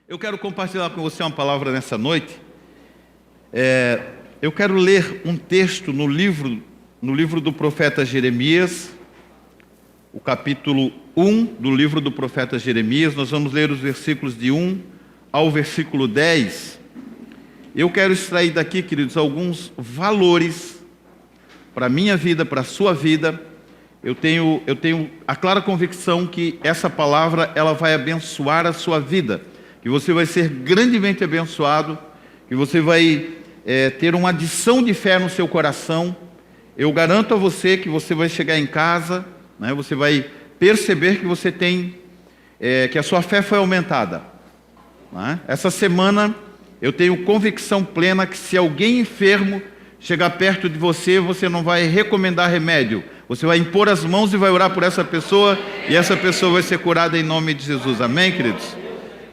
Eu quero compartilhar com você uma palavra nessa noite. Eu quero ler um texto no livro do profeta Jeremias, o capítulo 1 do livro do profeta Jeremias. Nós vamos ler os versículos de 1 ao versículo 10. Eu quero extrair daqui, queridos, alguns valores para a minha vida, para a sua vida. Eu tenho a clara convicção que essa palavra ela vai abençoar a sua vida, que você vai ser grandemente abençoado, que você vai ter uma adição de fé no seu coração. Eu garanto a você que você vai chegar em casa, né, você vai perceber que você tem, que a sua fé foi aumentada. Né? Essa semana eu tenho convicção plena que se alguém enfermo chegar perto de você, você não vai recomendar remédio. Você vai impor as mãos e vai orar por essa pessoa, e essa pessoa vai ser curada em nome de Jesus. Amém, queridos?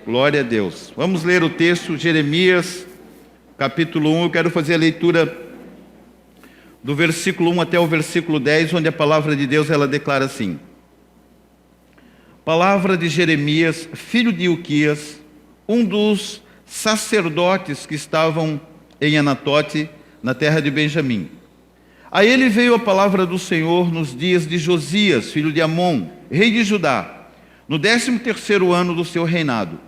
Glória a Deus. Vamos ler o texto, Jeremias, capítulo 1. Eu quero fazer a leitura do versículo 1 até o versículo 10, onde a palavra de Deus ela declara assim: palavra de Jeremias, filho de Ilquias, um dos sacerdotes que estavam em Anatote, na terra de Benjamim. A ele veio a palavra do Senhor nos dias de Josias, filho de Amon, rei de Judá, no 13º ano do seu reinado.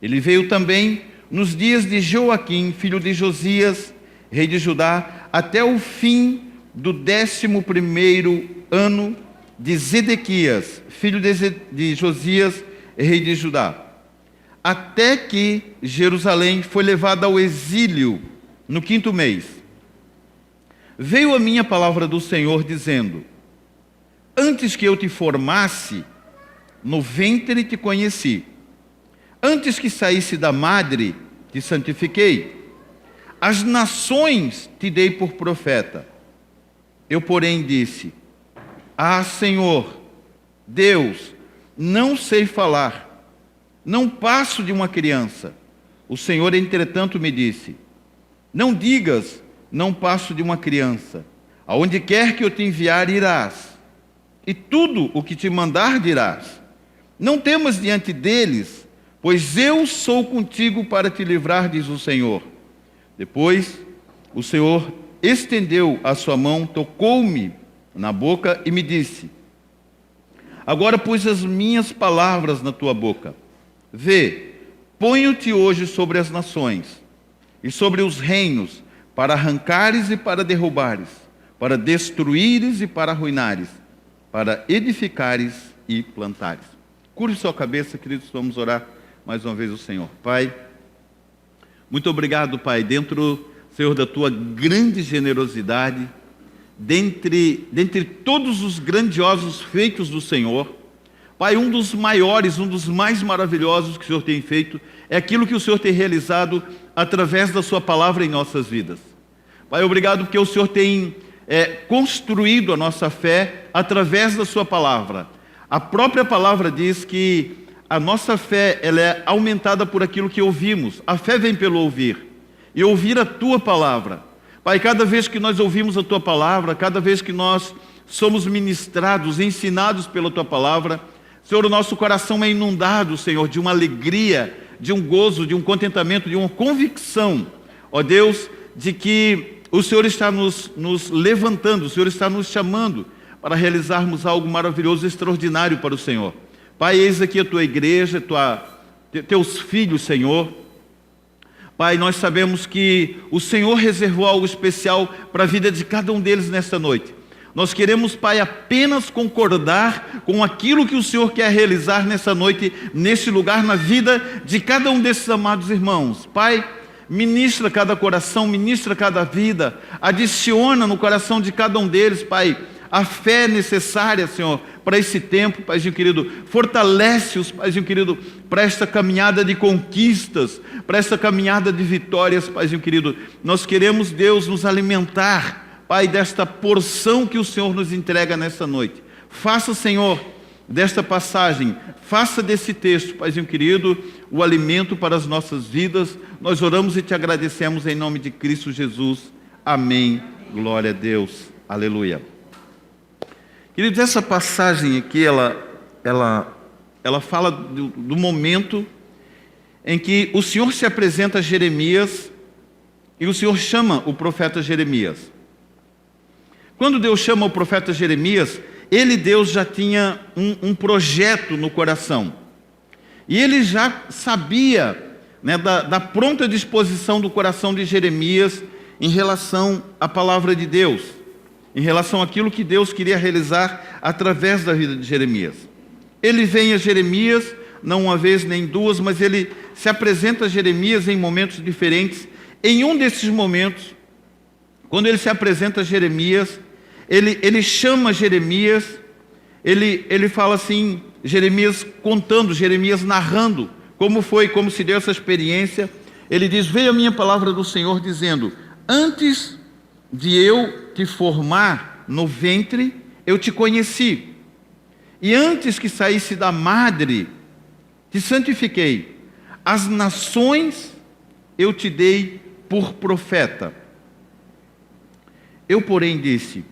Ele veio também nos dias de Joaquim, filho de Josias, rei de Judá, até o fim do 11º ano de Zedequias, filho de Josias, rei de Judá, até que Jerusalém foi levada ao exílio no 5º mês. Veio a minha palavra do Senhor dizendo: antes que eu te formasse, no ventre te conheci. Antes que saísse da madre, te santifiquei. As nações te dei por profeta. Eu, porém, disse: ah, Senhor, Deus, não sei falar, não passo de uma criança. O Senhor, entretanto, me disse: não digas, não passo de uma criança. Aonde quer que eu te enviar, irás, e tudo o que te mandar dirás. Não temas diante deles, pois eu sou contigo para te livrar, diz o Senhor. Depois o Senhor estendeu a sua mão, tocou-me na boca e me disse: agora pus as minhas palavras na tua boca. Vê, ponho-te hoje sobre as nações e sobre os reinos, para arrancares e para derrubares, para destruíres e para arruinares, para edificares e plantares. Curve sua cabeça, queridos, vamos orar mais uma vez ao Senhor. Pai, muito obrigado, Pai, dentro, Senhor, da tua grande generosidade, dentre todos os grandiosos feitos do Senhor, Pai, um dos maiores, um dos mais maravilhosos que o Senhor tem feito, é aquilo que o Senhor tem realizado através da sua palavra em nossas vidas. Pai, obrigado porque o Senhor tem construído a nossa fé através da sua palavra. A própria palavra diz que a nossa fé ela é aumentada por aquilo que ouvimos. A fé vem pelo ouvir, e ouvir a tua palavra. Pai, cada vez que nós ouvimos a tua palavra, cada vez que nós somos ministrados, ensinados pela tua palavra, Senhor, o nosso coração é inundado, Senhor, de uma alegria, de um gozo, de um contentamento, de uma convicção, ó Deus, de que o Senhor está nos levantando, o Senhor está nos chamando para realizarmos algo maravilhoso, extraordinário para o Senhor. Pai, eis aqui a tua igreja, teus filhos, Senhor. Pai, nós sabemos que o Senhor reservou algo especial para a vida de cada um deles nesta noite. Nós queremos, Pai, apenas concordar com aquilo que o Senhor quer realizar nessa noite, nesse lugar, na vida de cada um desses amados irmãos. Pai, ministra cada coração, ministra cada vida, adiciona no coração de cada um deles, Pai, a fé necessária, Senhor, para esse tempo, Paizinho querido. Fortalece-os, Paizinho querido, para esta caminhada de conquistas, para esta caminhada de vitórias, Paizinho querido. Nós queremos, Deus, nos alimentar, Pai, desta porção que o Senhor nos entrega nessa noite. Faça, Senhor, desta passagem, faça desse texto, Paizinho querido, o alimento para as nossas vidas. Nós oramos e te agradecemos em nome de Cristo Jesus. Amém. Glória a Deus. Aleluia. Queridos, essa passagem aqui, ela fala do momento em que o Senhor se apresenta a Jeremias e o Senhor chama o profeta Jeremias. Quando Deus chama o profeta Jeremias, Deus já tinha um projeto no coração. E ele já sabia, né, da pronta disposição do coração de Jeremias em relação à palavra de Deus, em relação àquilo que Deus queria realizar através da vida de Jeremias. Ele vem a Jeremias, não uma vez nem duas, mas ele se apresenta a Jeremias em momentos diferentes. Em um desses momentos, quando ele se apresenta a Jeremias, ele chama Jeremias, ele fala assim, Jeremias contando, Jeremias narrando como foi, como se deu essa experiência. Ele diz: veio a minha palavra do Senhor dizendo: antes de eu te formar no ventre, eu te conheci, e antes que saísse da madre, te santifiquei. As nações eu te dei por profeta. Eu, porém, disse: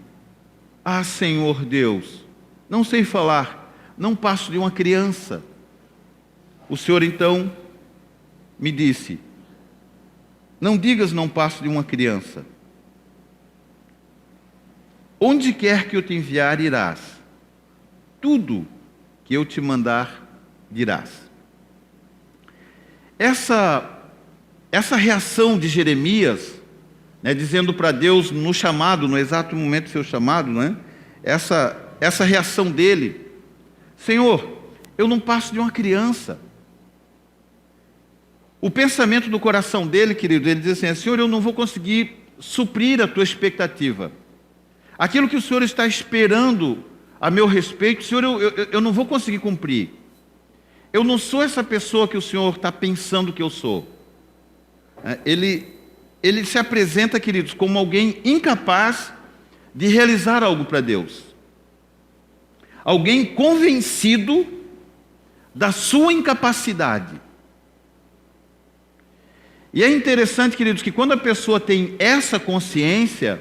ah, Senhor Deus, não sei falar, não passo de uma criança. O Senhor então me disse: não digas não passo de uma criança. Onde quer que eu te enviar, irás. Tudo que eu te mandar, dirás. Essa reação de Jeremias, né, dizendo para Deus no chamado, no exato momento do seu chamado, né, essa reação dele: Senhor, eu não passo de uma criança. O pensamento do coração dele, querido, ele diz assim: Senhor, eu não vou conseguir suprir a tua expectativa. Aquilo que o Senhor está esperando a meu respeito, Senhor, eu não vou conseguir cumprir. Eu não sou essa pessoa que o Senhor está pensando que eu sou. Ele se apresenta, queridos, como alguém incapaz de realizar algo para Deus. Alguém convencido da sua incapacidade. E é interessante, queridos, que quando a pessoa tem essa consciência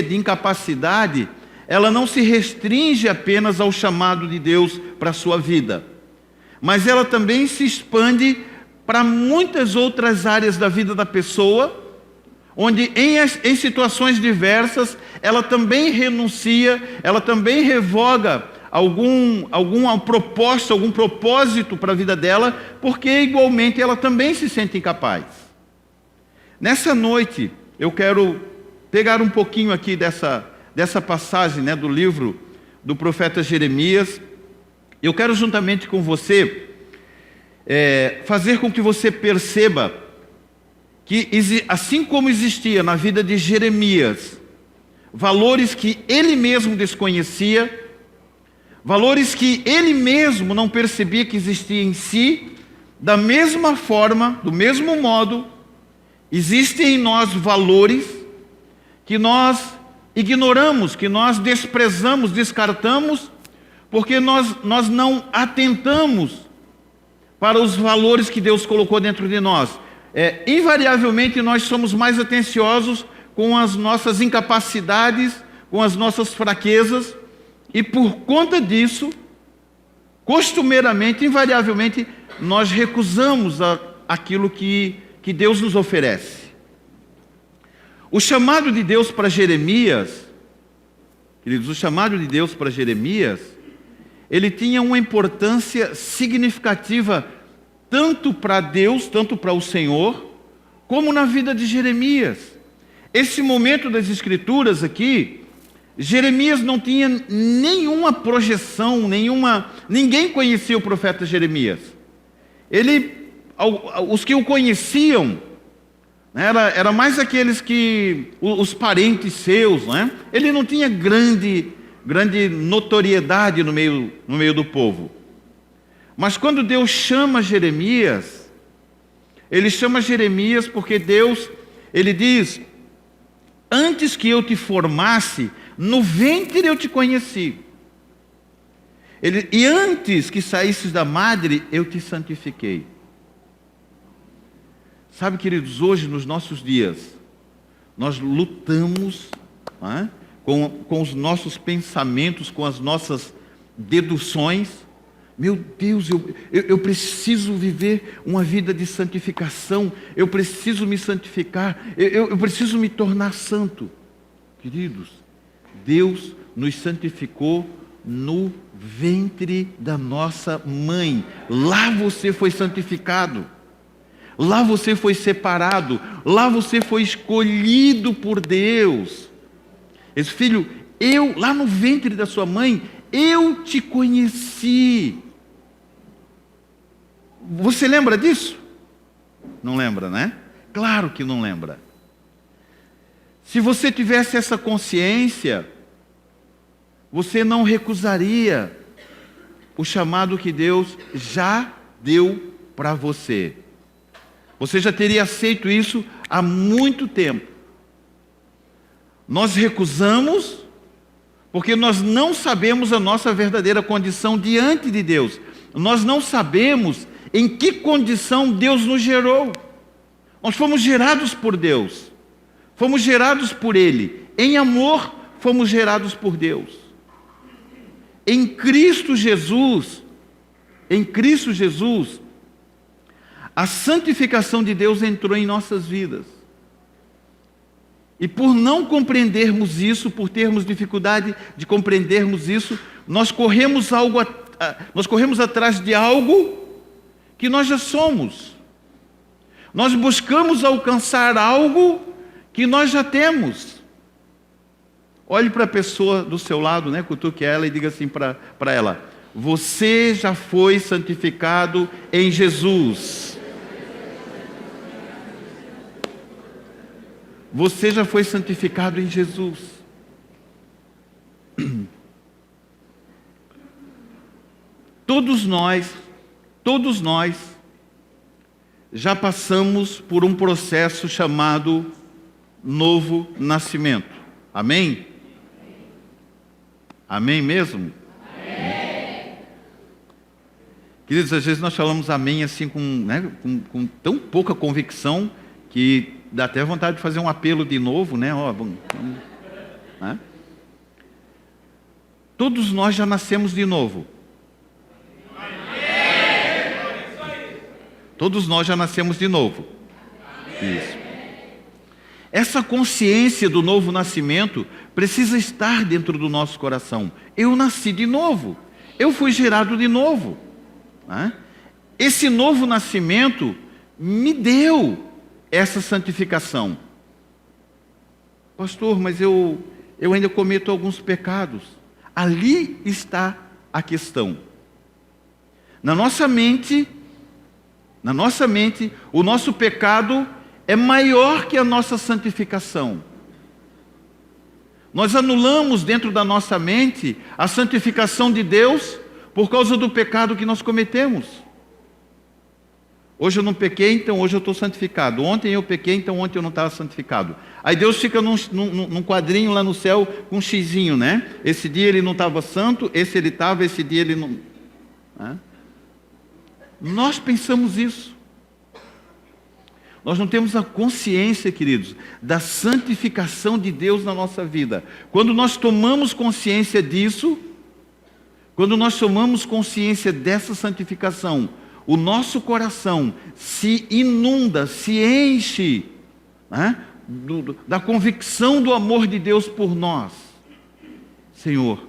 de incapacidade, ela não se restringe apenas ao chamado de Deus para a sua vida, mas ela também se expande para muitas outras áreas da vida da pessoa, onde em situações diversas, ela também renuncia, ela também revoga alguma proposta, algum propósito para a vida dela, porque igualmente ela também se sente incapaz. Nessa noite, eu quero pegar um pouquinho aqui dessa passagem, né, do livro do profeta Jeremias. Eu quero, juntamente com você, fazer com que você perceba que, assim como existia na vida de Jeremias valores que ele mesmo desconhecia, valores que ele mesmo não percebia que existia em si, da mesma forma, do mesmo modo, existem em nós valores que nós ignoramos, que nós desprezamos, descartamos, porque nós não atentamos para os valores que Deus colocou dentro de nós. Invariavelmente nós somos mais atenciosos com as nossas incapacidades, com as nossas fraquezas, e por conta disso, costumeiramente, invariavelmente, nós recusamos aquilo que Deus nos oferece. O chamado de Deus para Jeremias, queridos, o chamado de Deus para Jeremias, ele tinha uma importância significativa tanto para Deus, tanto para o Senhor, como na vida de Jeremias. Esse momento das Escrituras aqui, Jeremias não tinha nenhuma projeção, ninguém conhecia o profeta Jeremias. Os que o conheciam, era mais aqueles os parentes seus, né? Ele não tinha grande notoriedade no meio do povo. Mas quando Deus chama Jeremias, ele chama Jeremias porque Deus, ele diz: antes que eu te formasse, no ventre eu te conheci. E antes que saísses da madre, eu te santifiquei. Sabe, queridos, hoje, nos nossos dias, nós lutamos com os nossos pensamentos, com as nossas deduções, Meu Deus, eu preciso viver uma vida de santificação, eu preciso me santificar, eu preciso me tornar santo. Queridos, Deus nos santificou no ventre da nossa mãe. Lá você foi santificado, lá você foi separado, lá você foi escolhido por Deus. Esse filho, lá no ventre da sua mãe, eu te conheci. Você lembra disso? Não lembra, né? Claro que não lembra. Se você tivesse essa consciência, você não recusaria o chamado que Deus já deu para você. Você já teria aceito isso há muito tempo. Nós recusamos porque nós não sabemos a nossa verdadeira condição diante de Deus. Nós não sabemos em que condição Deus nos gerou. Nós fomos gerados por Deus. Fomos gerados por Ele. Em amor, fomos gerados por Deus. Em Cristo Jesus, a santificação de Deus entrou em nossas vidas. E por não compreendermos isso, por termos dificuldade de compreendermos isso, nós corremos atrás de algo que nós já somos. Nós buscamos alcançar algo que nós já temos. Olhe para a pessoa do seu lado, né? Cutuque ela e diga assim para ela: você já foi santificado em Jesus. Você já foi santificado em Jesus. Todos nós já passamos por um processo chamado novo nascimento. Amém? Amém mesmo? Amém. Queridos, às vezes nós falamos amém assim com tão pouca convicção que dá até vontade de fazer um apelo de novo, né? Né? Todos nós já nascemos de novo. Todos nós já nascemos de novo. Isso. Essa consciência do novo nascimento precisa estar dentro do nosso coração. Eu nasci de novo. Eu fui gerado de novo. Né? Esse novo nascimento me deu essa santificação. Pastor, mas eu ainda cometo alguns pecados. Ali está a questão. Na nossa mente, o nosso pecado é maior que a nossa santificação. Nós anulamos dentro da nossa mente a santificação de Deus por causa do pecado que nós cometemos. Hoje eu não pequei, então hoje eu estou santificado. Ontem eu pequei, então ontem eu não estava santificado. Aí Deus fica num quadrinho lá no céu com um xizinho, né? Esse dia ele não estava santo, esse ele estava, esse dia ele não... Né? Nós pensamos isso. Nós não temos a consciência, queridos, da santificação de Deus na nossa vida. Quando nós tomamos consciência disso, quando nós tomamos consciência dessa santificação, o nosso coração se inunda, se enche, né, da convicção do amor de Deus por nós. Senhor,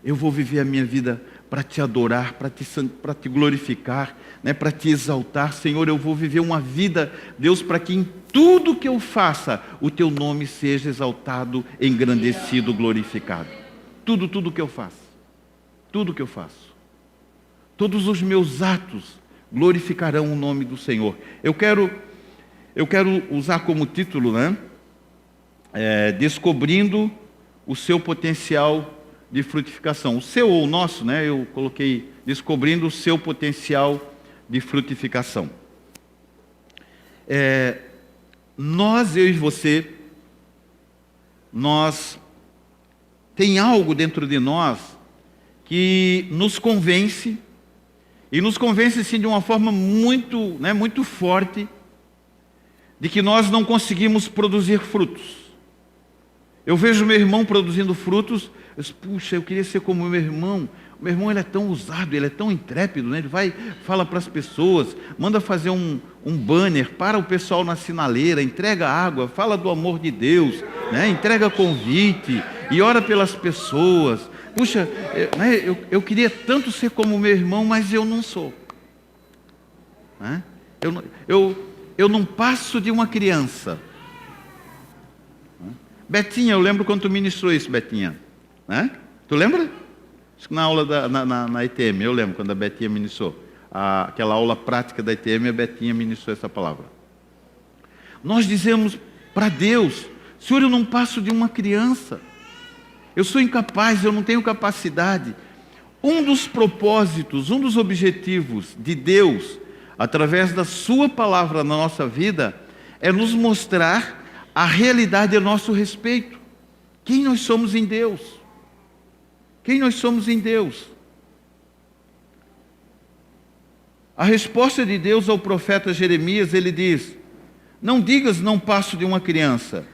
eu vou viver a minha vida para te adorar, para te glorificar, né, para te exaltar. Senhor, eu vou viver uma vida, Deus, para que em tudo que eu faça, o teu nome seja exaltado, engrandecido, glorificado. Tudo que eu faço. Tudo que eu faço. Todos os meus atos glorificarão o nome do Senhor. Eu quero usar como título, né, descobrindo o seu potencial de frutificação. O seu ou o nosso, né? Eu coloquei descobrindo o seu potencial de frutificação. Eu e você, tem algo dentro de nós que nos convence, e nos convence assim, de uma forma muito, né, muito forte, de que nós não conseguimos produzir frutos. Eu vejo meu irmão produzindo frutos, puxa, eu queria ser como meu irmão, meu irmão, ele é tão ousado, ele é tão intrépido, né? Ele vai, fala para as pessoas, manda fazer um banner para o pessoal na sinaleira, entrega água, fala do amor de Deus, né? Entrega convite e ora pelas pessoas. Puxa, eu queria tanto ser como meu irmão, mas eu não sou. Né? Eu não passo de uma criança. Betinha, eu lembro quando tu ministrou isso, Betinha. Né? Tu lembra? Acho que na aula na ITM, eu lembro quando a Betinha ministrou. Aquela aula prática da ITM, a Betinha ministrou essa palavra. Nós dizemos para Deus, Senhor, eu não passo de uma criança. Eu sou incapaz, eu não tenho capacidade. Um dos propósitos, um dos objetivos de Deus, através da sua palavra na nossa vida, é nos mostrar a realidade a nosso respeito. Quem nós somos em Deus? Quem nós somos em Deus? A resposta de Deus ao profeta Jeremias, ele diz: não digas, não passo de uma criança.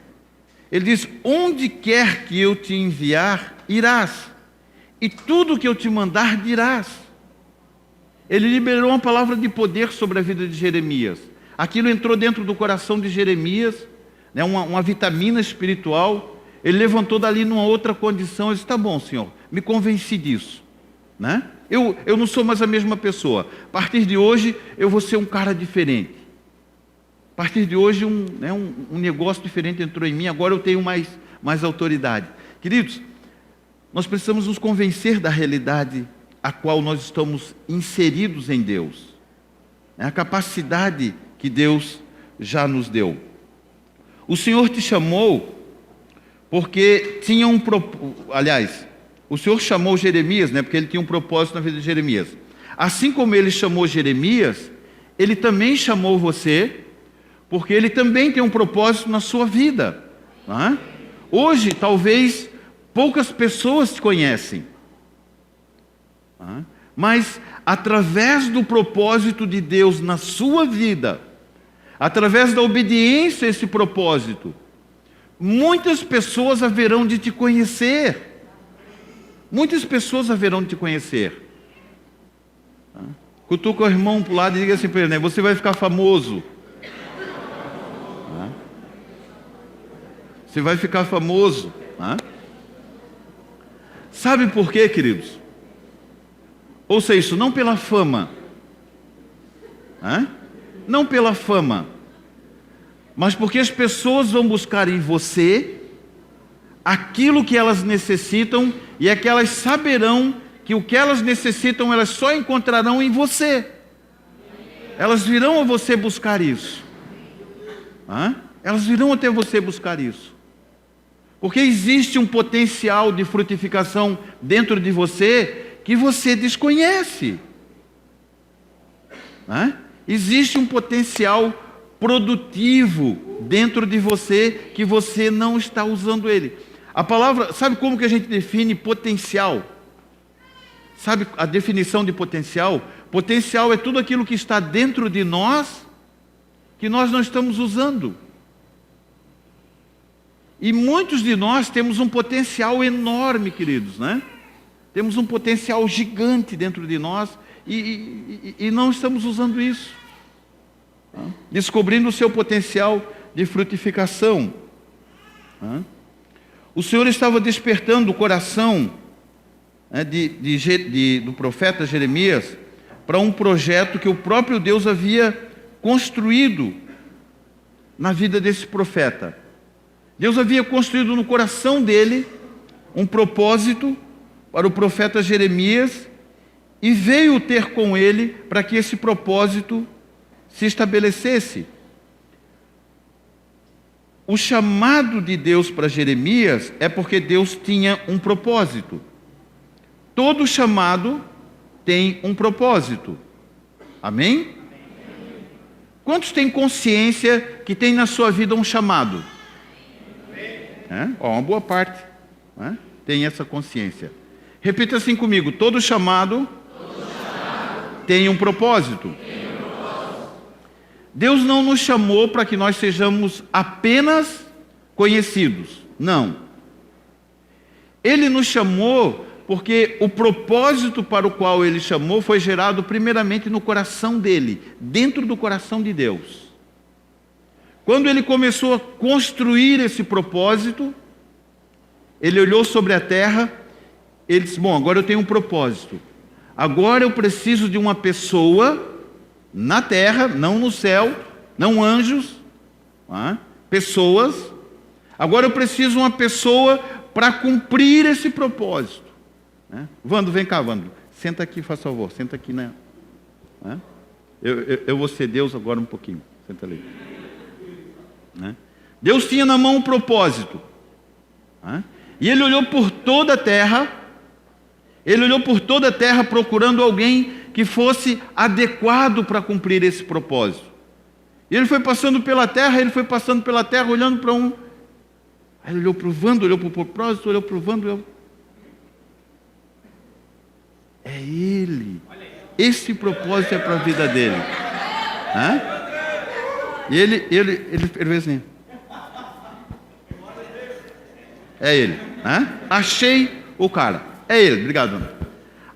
Ele diz: onde quer que eu te enviar, irás, e tudo que eu te mandar, dirás. Ele liberou uma palavra de poder sobre a vida de Jeremias. Aquilo entrou dentro do coração de Jeremias, né, uma vitamina espiritual. Ele levantou dali numa outra condição. Ele disse: tá bom, Senhor, me convenci disso, né? Eu não sou mais a mesma pessoa. A partir de hoje, eu vou ser um cara diferente. A partir de hoje, um negócio diferente entrou em mim. Agora eu tenho mais autoridade. Queridos, nós precisamos nos convencer da realidade a qual nós estamos inseridos em Deus. É a capacidade que Deus já nos deu. O Senhor te chamou porque tinha um propósito. Aliás, o Senhor chamou Jeremias, né, porque ele tinha um propósito na vida de Jeremias. Assim como ele chamou Jeremias, ele também chamou você, porque ele também tem um propósito na sua vida. Né? Hoje, talvez, poucas pessoas te conhecem. Né? Mas, através do propósito de Deus na sua vida, através da obediência a esse propósito, muitas pessoas haverão de te conhecer. Muitas pessoas haverão de te conhecer. Cutuca o irmão para o lado e diga assim para ele, né? Você vai ficar famoso. Você vai ficar famoso. Sabe por quê, queridos? Ouça isso, não pela fama. Não pela fama. Mas porque as pessoas vão buscar em você aquilo que elas necessitam, e é que elas saberão que o que elas necessitam, elas só encontrarão em você. Elas virão a você buscar isso. Elas virão até você buscar isso. Porque existe um potencial de frutificação dentro de você que você desconhece. Existe um potencial produtivo dentro de você que você não está usando ele. A palavra, sabe como que a gente define potencial? Sabe a definição de potencial? Potencial é tudo aquilo que está dentro de nós que nós não estamos usando. E muitos de nós temos um potencial enorme, queridos, né? Temos um potencial gigante dentro de nós e não estamos usando isso. Descobrindo o seu potencial de frutificação. O Senhor estava despertando o coração do profeta Jeremias para um projeto que o próprio Deus havia construído na vida desse profeta. Deus havia construído no coração dele um propósito para o profeta Jeremias e veio ter com ele para que esse propósito se estabelecesse. O chamado de Deus para Jeremias é porque Deus tinha um propósito. Todo chamado tem um propósito. Amém? Quantos têm consciência que tem na sua vida um chamado? Uma boa parte tem essa consciência. Repita assim comigo: todo chamado tem um propósito. Deus não nos chamou para que nós sejamos apenas conhecidos. Não. Ele nos chamou Porque o propósito para o qual ele chamou foi gerado primeiramente no coração dele, dentro do coração de Deus. Quando ele começou a construir esse propósito, ele olhou sobre a terra, ele disse, bom, agora eu tenho um propósito. Agora eu preciso de uma pessoa na terra, não no céu, não anjos, pessoas. Agora eu preciso de uma pessoa para cumprir esse propósito. Vando, vem cá, Vando. Senta aqui, faz favor. Senta aqui, né? Eu vou ser Deus agora um pouquinho. Senta ali. Deus tinha na mão um propósito. E ele olhou por toda a terra. Ele olhou por toda a terra procurando alguém que fosse adequado para cumprir esse propósito. E ele foi passando pela terra, olhando para um. Aí ele olhou para o Vando, olhou para o propósito, olhou para o Vando. É ele. Esse propósito é para a vida dele. E ele fez assim. É ele. Achei o cara. É ele. Obrigado, Ana.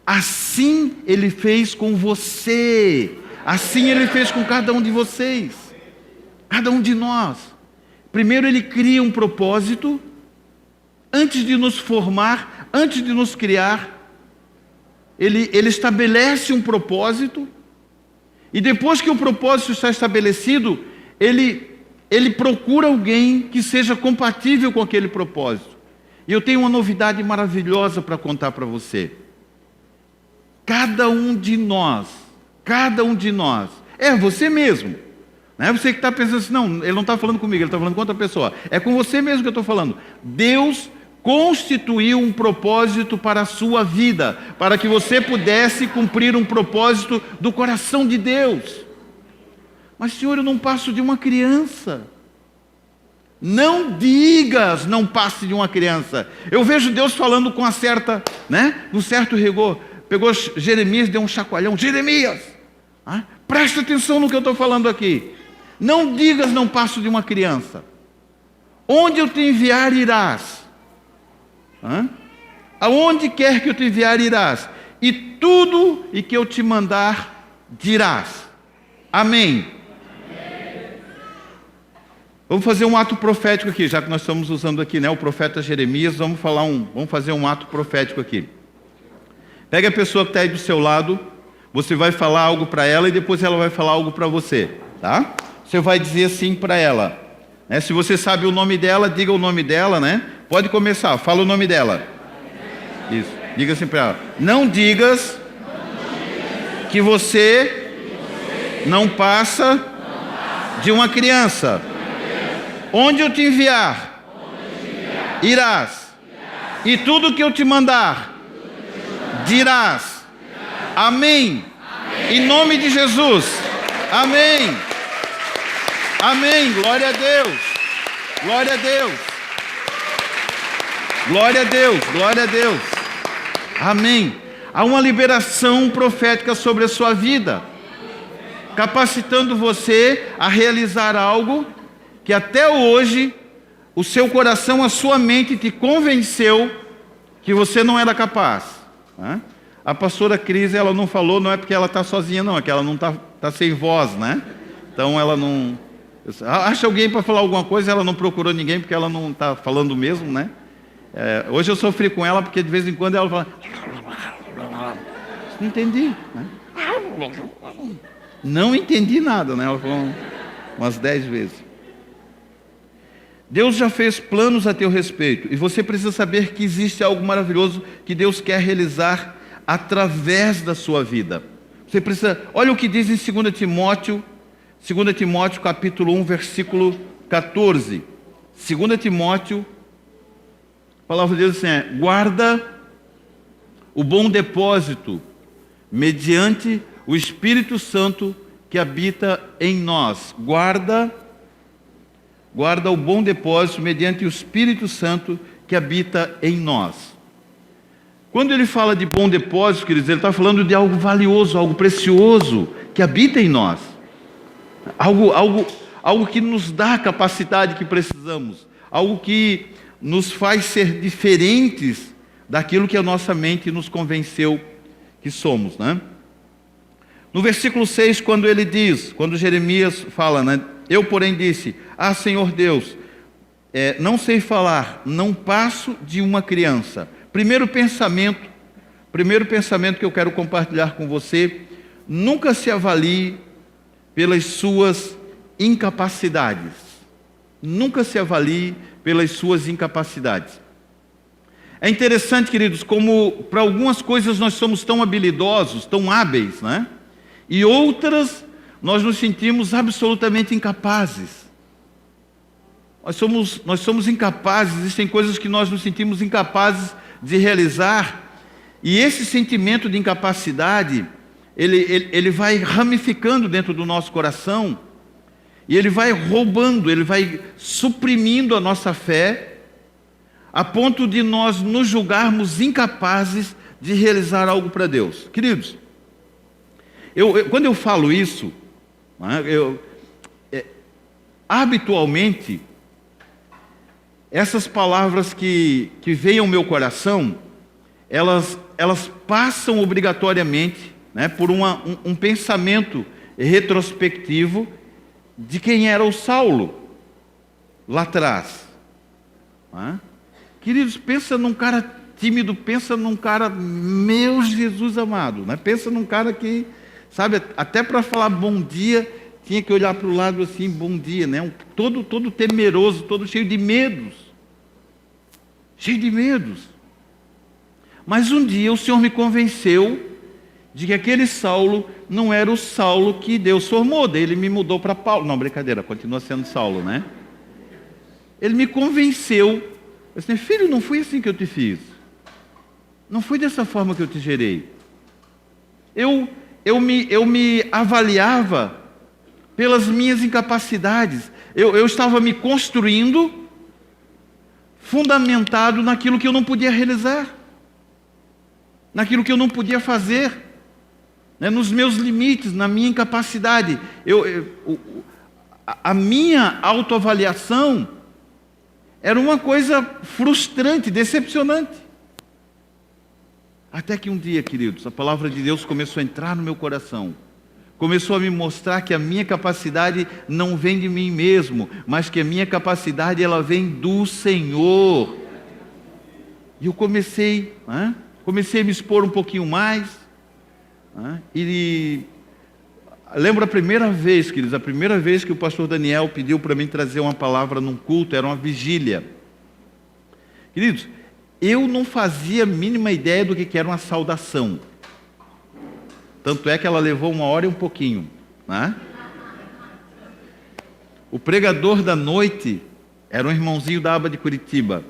Assim ele fez com você. Assim ele fez com cada um de vocês. Cada um de nós. Primeiro ele cria um propósito. Antes de nos formar, antes de nos criar, ele estabelece um propósito, e depois que o propósito está estabelecido, ele procura alguém que seja compatível com aquele propósito. E eu tenho uma novidade maravilhosa para contar para você. Cada um de nós, é você mesmo. Não é você que está pensando assim, não, ele não está falando comigo, ele está falando com outra pessoa. É com você mesmo que eu estou falando. Deus constituiu um propósito para a sua vida, para que você pudesse cumprir um propósito do coração de Deus. Mas, Senhor, eu não passo de uma criança. Não digas, não passe de uma criança. Eu vejo Deus falando com um certo rigor. Pegou Jeremias, deu um chacoalhão. Jeremias, presta atenção no que eu estou falando aqui. Não digas, não passo de uma criança. Onde eu te enviar, irás. Aonde quer que eu te enviar, irás. E tudo e que eu te mandar, dirás. Amém. Vamos fazer um ato profético aqui, já que nós estamos usando aqui, o profeta Jeremias. Vamos fazer um ato profético aqui. Pega a pessoa que está aí do seu lado. Você vai falar algo para ela e depois ela vai falar algo para você, tá? Você vai dizer assim para ela. Se você sabe o nome dela, diga o nome dela, Pode começar, fala o nome dela. Isso, diga assim para ela. Não digas que você não passa de uma criança. Onde eu te enviar, irás. E tudo que eu te mandar, dirás. Amém. Em nome de Jesus. Amém. Amém. Glória a Deus. Glória a Deus. Glória a Deus. Glória a Deus. Amém. Há uma liberação profética sobre a sua vida, capacitando você a realizar algo que até hoje o seu coração, a sua mente te convenceu que você não era capaz. A pastora Cris, ela não falou, não é porque ela está sozinha, não, é que ela não está sem voz, Então ela não... Acha alguém para falar alguma coisa, ela não procurou ninguém porque ela não está falando mesmo, hoje eu sofri com ela porque de vez em quando ela fala... Não entendi. Não entendi nada, Ela falou umas 10 vezes. Deus já fez planos a teu respeito e você precisa saber que existe algo maravilhoso que Deus quer realizar através da sua vida. Você precisa, olha o que diz em 2 Timóteo capítulo 1, versículo 14. 2 Timóteo, a palavra de Deus assim, guarda o bom depósito mediante o Espírito Santo que habita em nós. Guarda o bom depósito mediante o Espírito Santo que habita em nós. Quando ele fala de bom depósito, queridos, ele está falando de algo valioso, algo precioso que habita em nós. Algo que nos dá a capacidade que precisamos. Algo que nos faz ser diferentes daquilo que a nossa mente nos convenceu que somos, né? No versículo 6, quando Jeremias fala, né? Eu, porém, disse: Ah, Senhor Deus, não sei falar, não passo de uma criança. Primeiro pensamento que eu quero compartilhar com você: nunca se avalie pelas suas incapacidades. Nunca se avalie pelas suas incapacidades. É interessante, queridos, como para algumas coisas nós somos tão habilidosos, tão hábeis, né? E outras nós nos sentimos absolutamente incapazes. Nós somos incapazes, existem coisas que nós nos sentimos incapazes de realizar, e esse sentimento de incapacidade, ele vai ramificando dentro do nosso coração, e ele vai roubando, ele vai suprimindo a nossa fé, a ponto de nós nos julgarmos incapazes de realizar algo para Deus. Queridos, quando eu falo isso, né, habitualmente, essas palavras que vêm ao meu coração, elas passam obrigatoriamente, né, por um pensamento retrospectivo de quem era o Saulo lá atrás. Né? Queridos, pensa num cara tímido, pensa num cara, meu Jesus amado, né? Pensa num cara que, sabe, até para falar bom dia, tinha que olhar para o lado assim, bom dia, né? Todo temeroso, todo cheio de medos. Cheio de medos. Mas um dia o Senhor me convenceu de que aquele Saulo não era o Saulo que Deus formou. Daí ele me mudou para Paulo. Não, brincadeira, continua sendo Saulo, né? Ele me convenceu. Eu disse: filho, não foi assim que eu te fiz. Não foi dessa forma que eu te gerei. Eu me avaliava pelas minhas incapacidades. Eu estava me construindo fundamentado naquilo que eu não podia realizar, naquilo que eu não podia fazer, né, nos meus limites, na minha incapacidade. A minha autoavaliação era uma coisa frustrante, decepcionante. Até que um dia, queridos, a palavra de Deus começou a entrar no meu coração. Começou a me mostrar que a minha capacidade não vem de mim mesmo, mas que a minha capacidade ela vem do Senhor. E eu comecei a me expor um pouquinho mais. E lembro a primeira vez, queridos, a primeira vez que o pastor Daniel pediu para mim trazer uma palavra num culto, era uma vigília. Queridos, eu não fazia a mínima ideia do que era uma saudação. Tanto é que ela levou 1 hora e um pouquinho, né? O pregador da noite era um irmãozinho da aba de Curitiba,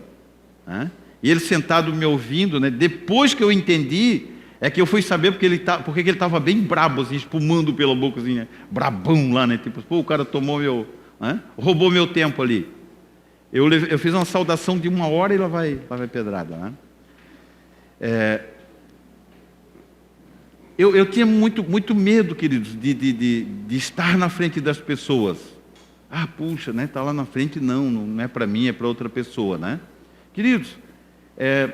né? E ele sentado me ouvindo, né? Depois que eu entendi, é que eu fui saber porque ele estava bem brabo, assim, espumando pela boca, assim, né? Brabão lá, né? Tipo, pô, o cara tomou roubou meu tempo ali. Eu fiz uma saudação de 1 hora e lá vai pedrada, né? Eu tinha muito medo, queridos, de estar na frente das pessoas. Ah, puxa, né? Tá lá na frente, não é para mim, é para outra pessoa, né? Queridos,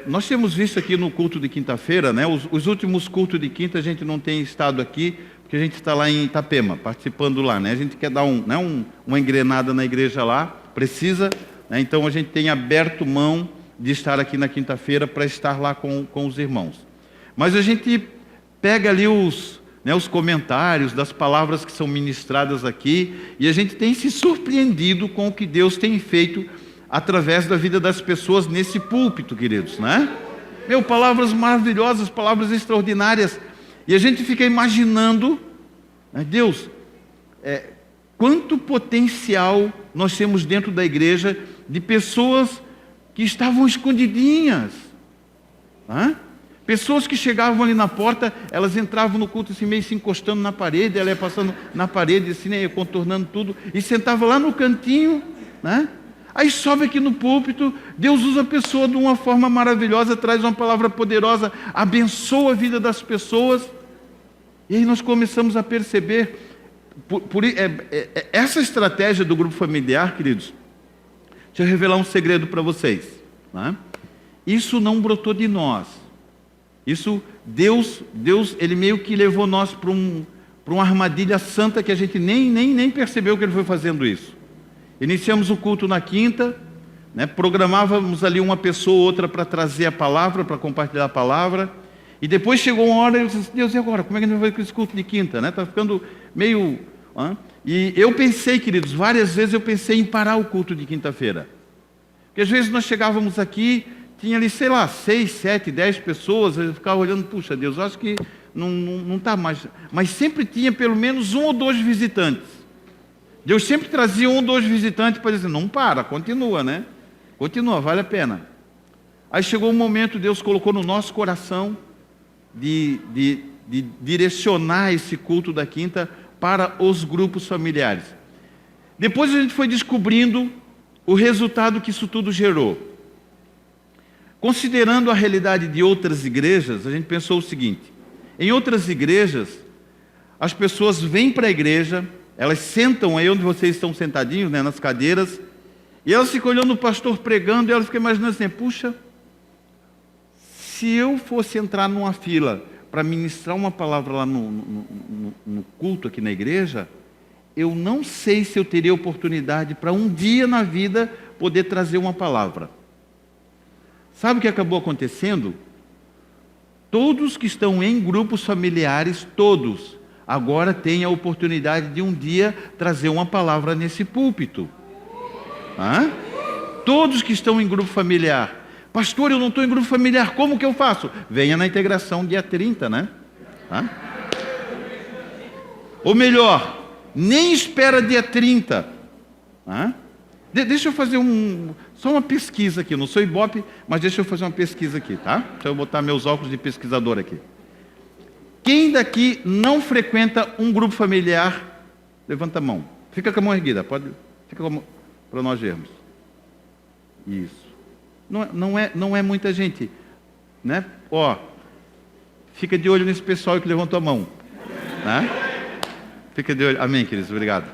nós temos visto aqui no culto de quinta-feira, né? Os últimos cultos de quinta a gente não tem estado aqui, porque a gente está lá em Itapema, participando lá, né? A gente quer dar uma engrenada na igreja lá, precisa, né? Então a gente tem aberto mão de estar aqui na quinta-feira para estar lá com os irmãos. Mas a gente pega ali os comentários das palavras que são ministradas aqui, e a gente tem se surpreendido com o que Deus tem feito através da vida das pessoas nesse púlpito, queridos, né? Palavras maravilhosas, palavras extraordinárias, e a gente fica imaginando, né, Deus, quanto potencial nós temos dentro da igreja de pessoas que estavam escondidinhas, né? Pessoas que chegavam ali na porta, elas entravam no culto assim, meio se encostando na parede, ela ia passando na parede, assim, né, contornando tudo, e sentava lá no cantinho, né? Aí sobe aqui no púlpito, Deus usa a pessoa de uma forma maravilhosa, traz uma palavra poderosa, abençoa a vida das pessoas, e aí nós começamos a perceber, essa estratégia do grupo familiar, queridos, deixa eu revelar um segredo para vocês, né? isso não brotou de nós. Isso, Deus, Ele meio que levou nós para uma armadilha santa que a gente nem percebeu que Ele foi fazendo isso. Iniciamos o culto na quinta, né, programávamos ali uma pessoa ou outra para trazer a palavra, para compartilhar a palavra, e depois chegou uma hora e eu disse, Deus, e agora? Como é que a gente vai fazer com esse culto de quinta? Está ficando meio... E eu pensei, queridos, várias vezes eu pensei em parar o culto de quinta-feira. Porque às vezes nós chegávamos aqui, tinha ali, sei lá, 6, 7, 10 pessoas, eu ficava olhando, puxa Deus, eu acho que não está mais. Mas sempre tinha pelo menos 1 ou 2 visitantes. Deus sempre trazia 1 ou 2 visitantes para dizer, não para, continua, né? Continua, vale a pena. Aí chegou um momento, Deus colocou no nosso coração de direcionar esse culto da quinta para os grupos familiares. Depois a gente foi descobrindo o resultado que isso tudo gerou. Considerando a realidade de outras igrejas, a gente pensou o seguinte: em outras igrejas, as pessoas vêm para a igreja, elas sentam aí onde vocês estão sentadinhos, né, nas cadeiras, e elas ficam olhando o pastor pregando, e elas ficam imaginando assim, puxa, se eu fosse entrar numa fila para ministrar uma palavra lá no culto aqui na igreja, eu não sei se eu teria oportunidade para um dia na vida poder trazer uma palavra. Sabe o que acabou acontecendo? Todos que estão em grupos familiares, todos, agora têm a oportunidade de um dia trazer uma palavra nesse púlpito. Todos que estão em grupo familiar. Pastor, eu não estou em grupo familiar, como que eu faço? Venha na integração dia 30, né? Ou melhor, nem espera dia 30. Deixa eu fazer só uma pesquisa aqui, eu não sou Ibope, mas deixa eu fazer uma pesquisa aqui, tá? Deixa eu botar meus óculos de pesquisador aqui. Quem daqui não frequenta um grupo familiar, levanta a mão. Fica com a mão erguida, fica com a mão, para nós vermos. Isso. Não é muita gente, né? Fica de olho nesse pessoal que levantou a mão, né? Fica de olho. Amém, queridos, obrigado.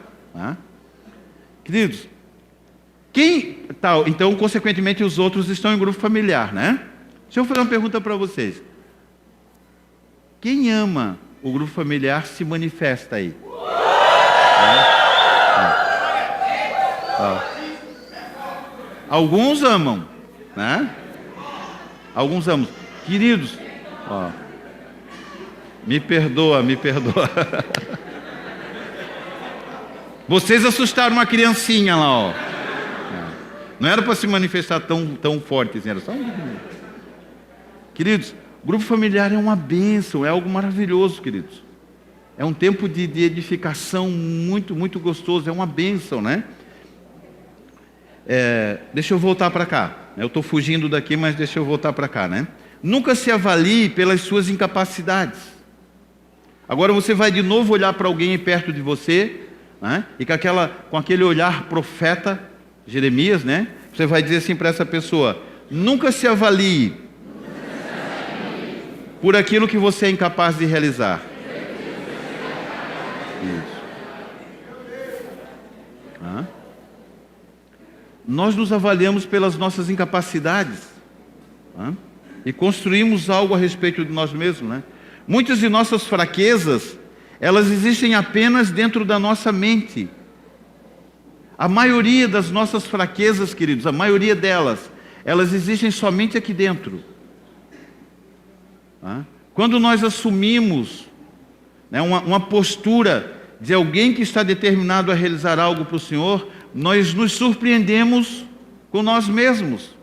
Queridos, então, consequentemente, os outros estão em grupo familiar, né? Deixa eu fazer uma pergunta para vocês. Quem ama o grupo familiar se manifesta aí. Alguns amam, né? Alguns amam. Queridos, me perdoa. Vocês assustaram uma criancinha lá, Não era para se manifestar tão forte, assim, era só Queridos, grupo familiar é uma bênção, é algo maravilhoso, queridos. É um tempo de edificação muito, muito gostoso, é uma bênção, né? Deixa eu voltar para cá. Eu estou fugindo daqui, mas deixa eu voltar para cá, né? Nunca se avalie pelas suas incapacidades. Agora você vai de novo olhar para alguém perto de você, né? E com aquele olhar profeta, Jeremias, né? Você vai dizer assim para essa pessoa: nunca se avalie por aquilo que você é incapaz de realizar. Isso. Nós nos avaliamos pelas nossas incapacidades e construímos algo a respeito de nós mesmos, né? Muitas de nossas fraquezas, elas existem apenas dentro da nossa mente. A maioria das nossas fraquezas, queridos, a maioria delas, elas existem somente aqui dentro. Quando nós assumimos, né, uma postura de alguém que está determinado a realizar algo para o Senhor, nós nos surpreendemos com nós mesmos.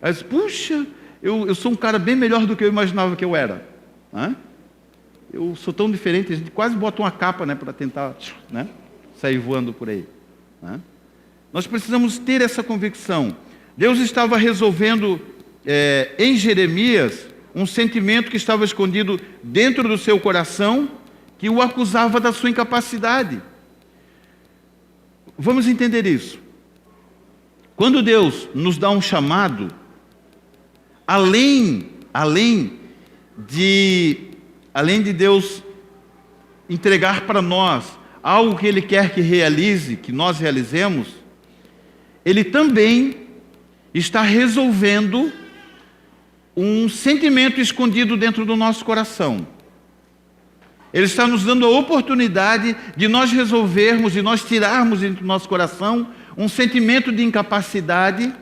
Mas, puxa, eu sou um cara bem melhor do que eu imaginava que eu era. Eu sou tão diferente, a gente quase bota uma capa, né, para tentar, né, sair voando por aí. Nós precisamos ter essa convicção. Deus estava resolvendo em Jeremias um sentimento que estava escondido dentro do seu coração, que o acusava da sua incapacidade. Vamos entender isso. Quando Deus nos dá um chamado, além de Deus entregar para nós algo que Ele quer que realize, que nós realizemos, Ele também está resolvendo um sentimento escondido dentro do nosso coração. Ele está nos dando a oportunidade de nós resolvermos, de nós tirarmos dentro do nosso coração um sentimento de incapacidade.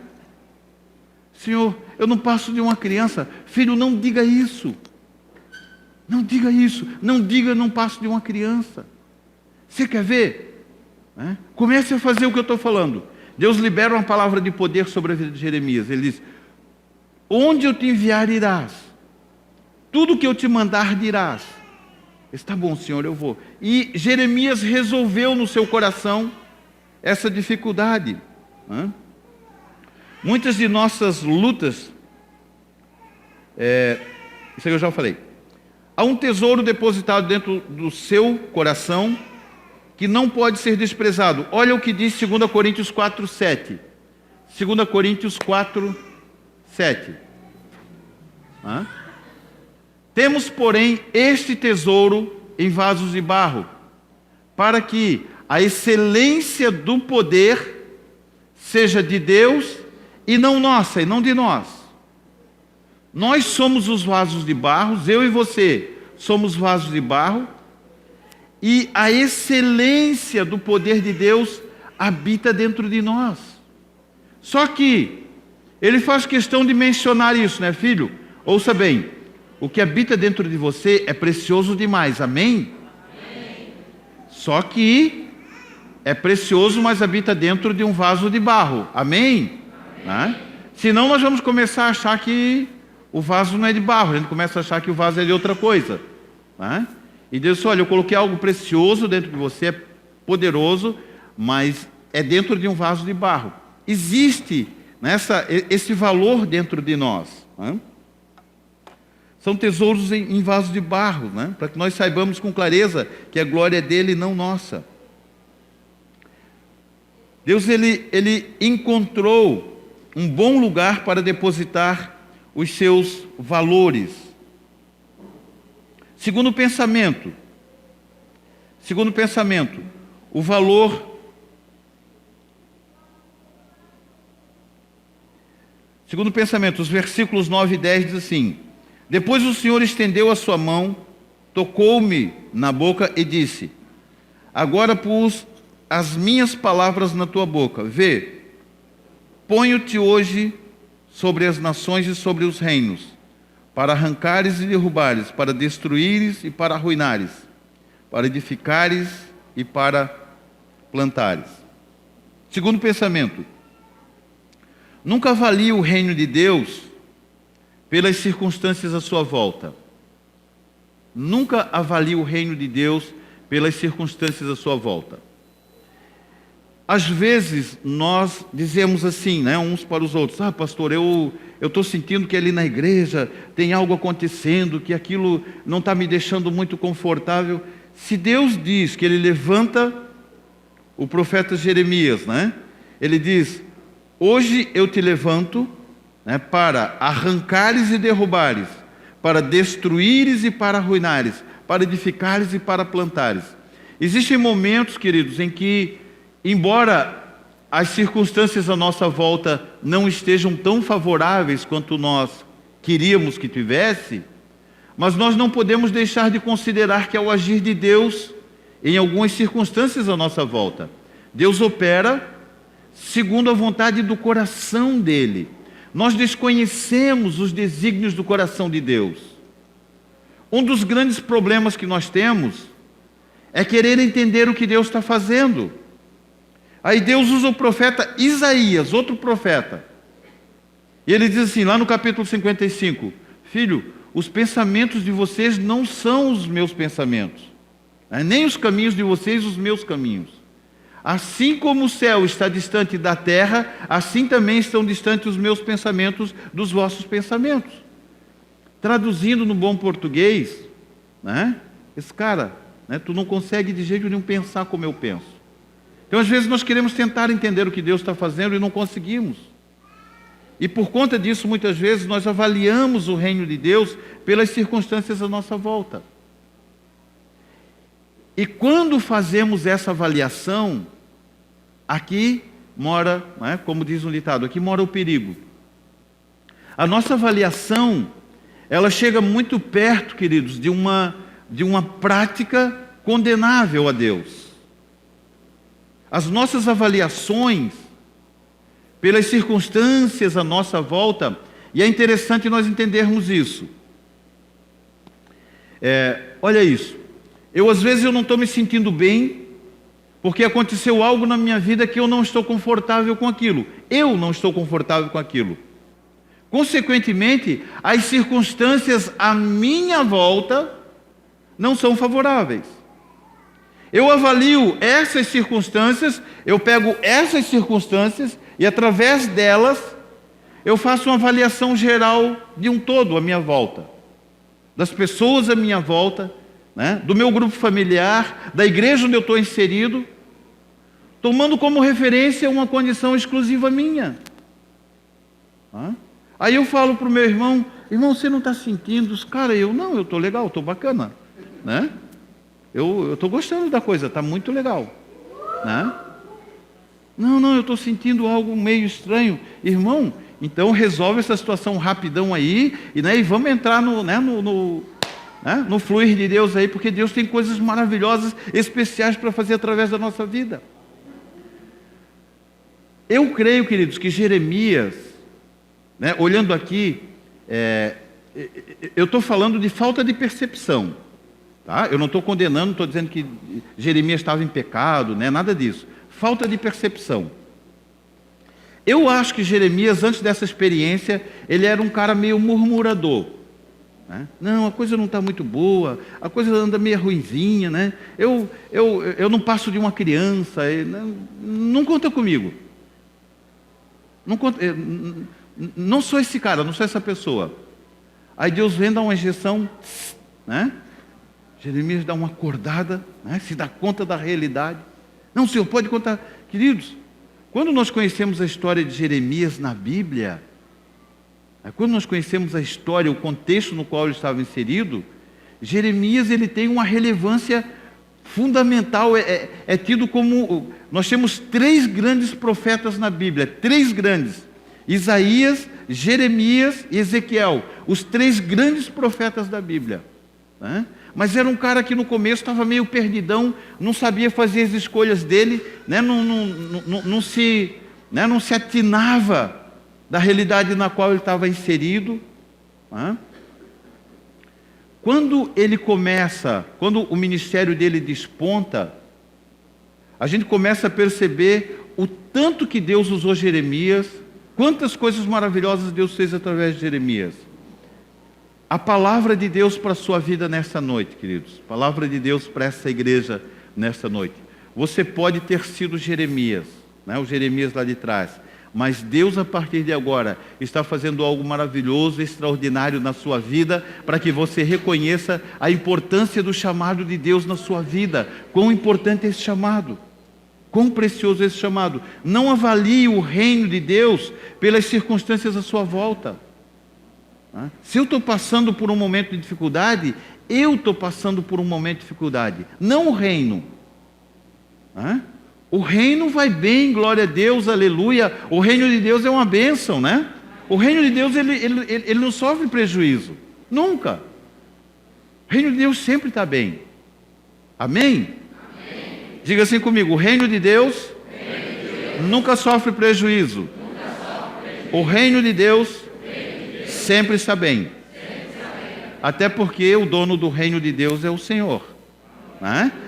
Senhor, eu não passo de uma criança. Filho, não diga isso. Não diga isso. Não diga, não passo de uma criança. Você quer ver? Comece a fazer o que eu estou falando. Deus libera uma palavra de poder sobre a vida de Jeremias. Ele diz: onde eu te enviar, irás. Tudo que eu te mandar, dirás. Está bom, Senhor, eu vou. E Jeremias resolveu no seu coração essa dificuldade. Muitas de nossas lutas, isso aí eu já falei. Há um tesouro depositado dentro do seu coração que não pode ser desprezado. Olha o que diz 2 Coríntios 4, 7. 2 Coríntios 4, 7. Temos, porém, este tesouro em vasos de barro, para que a excelência do poder seja de Deus e não nossa, e não de nós. Nós somos os vasos de barro, eu e você somos vasos de barro, e a excelência do poder de Deus habita dentro de nós. Só que ele faz questão de mencionar isso, né, filho? Ouça bem, o que habita dentro de você é precioso demais, amém? Amém. Só que é precioso, mas habita dentro de um vaso de barro, amém? Amém. Senão nós vamos começar a achar que o vaso não é de barro, a gente começa a achar que o vaso é de outra coisa. E Deus diz: olha, eu coloquei algo precioso dentro de você, é poderoso, mas é dentro de um vaso de barro. Existe esse valor dentro de nós. São tesouros em vasos de barro, para que nós saibamos com clareza que a glória é dele e não nossa. Deus ele encontrou um bom lugar para depositar os seus valores. Segundo pensamento, o valor. Segundo pensamento, os versículos 9 e 10 diz assim: depois o Senhor estendeu a sua mão, tocou-me na boca e disse: agora pus as minhas palavras na tua boca. Vê, ponho-te hoje sobre as nações e sobre os reinos, para arrancares e derrubares, para destruíres e para arruinares, para edificares e para plantares. Segundo pensamento, nunca avalie o reino de Deus pelas circunstâncias à sua volta. Nunca avalie o reino de Deus pelas circunstâncias à sua volta. Às vezes nós dizemos assim, uns para os outros: pastor, eu estou sentindo que ali na igreja tem algo acontecendo, que aquilo não está me deixando muito confortável. Se Deus diz que ele levanta o profeta Jeremias, ele diz: hoje eu te levanto para arrancares e derrubares, para destruíres e para arruinares, para edificares e para plantares. Existem momentos, queridos, em que, embora as circunstâncias à nossa volta não estejam tão favoráveis quanto nós queríamos que tivesse, mas nós não podemos deixar de considerar que, ao agir de Deus em algumas circunstâncias à nossa volta, Deus opera segundo a vontade do coração dele. Nós desconhecemos os desígnios do coração de Deus. Um dos grandes problemas que nós temos é querer entender o que Deus está fazendo. Aí Deus usa o profeta Isaías, outro profeta. E ele diz assim, lá no capítulo 55, filho, os pensamentos de vocês não são os meus pensamentos, nem os caminhos de vocês os meus caminhos. Assim como o céu está distante da terra, assim também estão distantes os meus pensamentos dos vossos pensamentos. Traduzindo no bom português, esse cara, tu não consegue de jeito nenhum pensar como eu penso. Então, às vezes, nós queremos tentar entender o que Deus está fazendo e não conseguimos. E por conta disso, muitas vezes, nós avaliamos o reino de Deus pelas circunstâncias à nossa volta. E quando fazemos essa avaliação, aqui mora, né, como diz um ditado, aqui mora o perigo. A nossa avaliação, ela chega muito perto, queridos, de uma prática condenável a Deus. As nossas avaliações, pelas circunstâncias à nossa volta, e é interessante nós entendermos isso. Olha isso, às vezes eu não estou me sentindo bem, porque aconteceu algo na minha vida que eu não estou confortável com aquilo. Eu não estou confortável com aquilo. Consequentemente, as circunstâncias à minha volta não são favoráveis. Eu avalio essas circunstâncias, eu pego essas circunstâncias e através delas eu faço uma avaliação geral de um todo à minha volta, das pessoas à minha volta, né, do meu grupo familiar, da igreja onde eu estou inserido, tomando como referência uma condição exclusiva minha. Aí eu falo para o meu irmão, você não está sentindo? Cara, eu estou legal, estou bacana, né? Eu estou gostando da coisa, está muito legal, né? Não, eu estou sentindo algo meio estranho. Irmão, então resolve essa situação rapidão aí, e vamos entrar no fluir de Deus aí, porque Deus tem coisas maravilhosas, especiais para fazer através da nossa vida. Eu creio, queridos, que Jeremias, olhando aqui, eu estou falando de falta de percepção, tá? Eu não estou condenando, não estou dizendo que Jeremias estava em pecado, nada disso. Falta de percepção. Eu acho que Jeremias, antes dessa experiência, ele era um cara meio murmurador. Não, a coisa não está muito boa, a coisa anda meio ruinzinha, eu não passo de uma criança, não conta comigo. Não sou esse cara, não sou essa pessoa. Aí Deus vem dar uma injeção, Jeremias dá uma acordada, se dá conta da realidade. Não, Senhor, pode contar. Queridos, quando nós conhecemos a história de Jeremias na Bíblia, quando nós conhecemos a história, o contexto no qual ele estava inserido, Jeremias ele tem uma relevância fundamental, é tido como... Nós temos 3 grandes profetas na Bíblia, 3 grandes: Isaías, Jeremias e Ezequiel, os 3 grandes profetas da Bíblia. Mas era um cara que no começo estava meio perdidão, não sabia fazer as escolhas dele, não se atinava da realidade na qual ele estava inserido. Quando quando o ministério dele desponta, a gente começa a perceber o tanto que Deus usou Jeremias, quantas coisas maravilhosas Deus fez através de Jeremias. A palavra de Deus para a sua vida nessa noite, queridos, palavra de Deus para essa igreja nessa noite. Você pode ter sido Jeremias, o Jeremias lá de trás, mas Deus, a partir de agora, está fazendo algo maravilhoso, extraordinário na sua vida, para que você reconheça a importância do chamado de Deus na sua vida. Quão importante é esse chamado, quão precioso é esse chamado. Não avalie o reino de Deus pelas circunstâncias à sua volta. Se eu estou passando por um momento de dificuldade, eu estou passando por um momento de dificuldade, não o reino. O reino vai bem, glória a Deus, aleluia. O reino de Deus é uma bênção, O reino de Deus, ele não sofre prejuízo, nunca. O reino de Deus sempre está bem. Amém? Diga assim comigo: o reino de Deus, nunca sofre prejuízo. O reino de Deus sempre está bem. Até porque o dono do reino de Deus é o Senhor.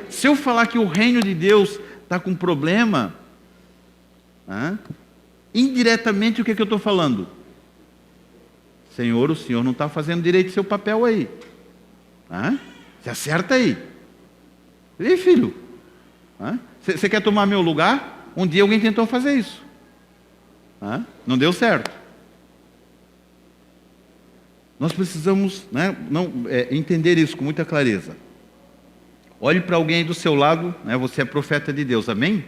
Se eu falar que o reino de Deus está com problema, indiretamente o que eu estou falando? Senhor, o Senhor não está fazendo direito seu papel aí. Se acerta aí. Ei, filho, você quer tomar meu lugar? Um dia alguém tentou fazer isso, não deu certo. Nós precisamos entender isso com muita clareza. Olhe para alguém do seu lado, você é profeta de Deus, amém?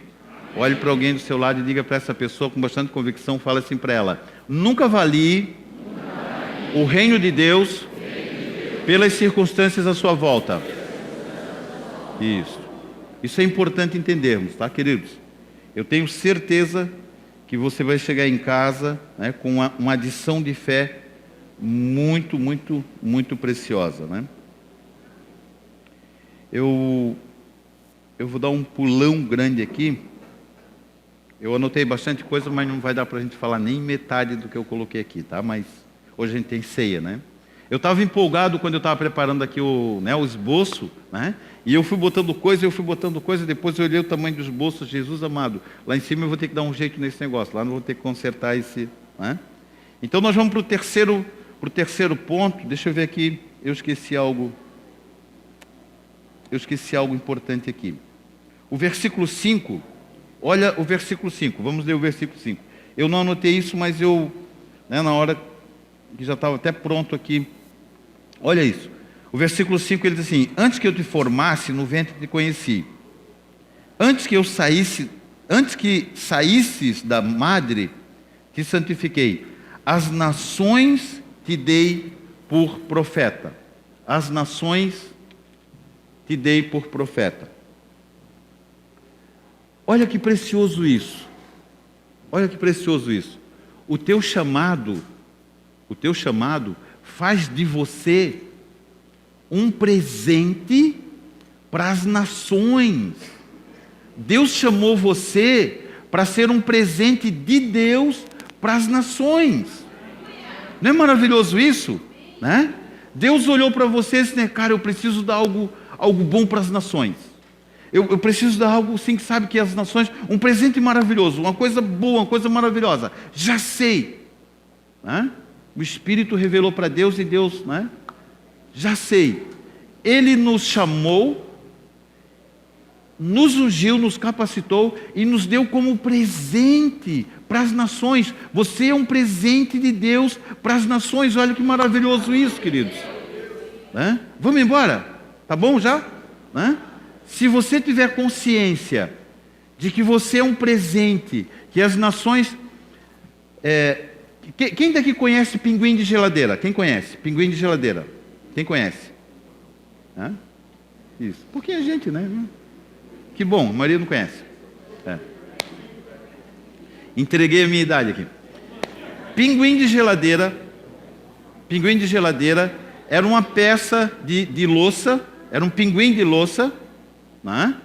Olhe para alguém do seu lado e diga para essa pessoa com bastante convicção, fala assim para ela: nunca avalie o reino de Deus pelas circunstâncias à sua volta. Isso é importante entendermos, tá, queridos? Eu tenho certeza que você vai chegar em casa, né, com uma adição de fé muito, muito, muito preciosa, né? Eu vou dar um pulão grande aqui. Eu anotei bastante coisa, mas não vai dar para a gente falar nem metade do que eu coloquei aqui, tá? Mas hoje a gente tem ceia, né? Eu estava empolgado quando eu estava preparando aqui o esboço, né? E eu fui botando coisa, depois eu olhei o tamanho do esboço. Jesus amado, lá em cima eu vou ter que dar um jeito nesse negócio, lá não vou ter que consertar esse, né? Então nós vamos para o terceiro ponto. Deixa eu ver aqui, eu esqueci algo importante aqui. O versículo 5, olha o versículo 5, vamos ler o versículo 5. Eu não anotei isso, mas eu, né, na hora que já estava até pronto aqui, olha isso. O versículo 5 ele diz assim: antes que eu te formasse no ventre te conheci, antes que saísses da madre te santifiquei, as nações te dei por profeta. As nações te dei por profeta. Olha que precioso isso. Olha que precioso isso. O teu chamado faz de você um presente para as nações. Deus chamou você para ser um presente de Deus para as nações. Não é maravilhoso isso? Né? Deus olhou para você e disse, né, cara, eu preciso dar algo bom para as nações. Eu preciso dar algo assim que sabe que as nações, um presente maravilhoso, uma coisa boa, uma coisa maravilhosa. Já sei. Né? O Espírito revelou para Deus e Deus, né? Já sei. Ele nos chamou, nos ungiu, nos capacitou e nos deu como presente para as nações. Você é um presente de Deus para as nações. Olha que maravilhoso isso, queridos. Né? Vamos embora? Tá bom já? Né? Se você tiver consciência de que você é um presente, que as nações... Quem daqui conhece pinguim de geladeira? Quem conhece? Pinguim de geladeira. Quem conhece? Hã? Isso. Pouquinha gente, né? Que bom, a maioria não conhece. Entreguei a minha idade aqui. Pinguim de geladeira era uma peça de louça, era um pinguim de louça, né?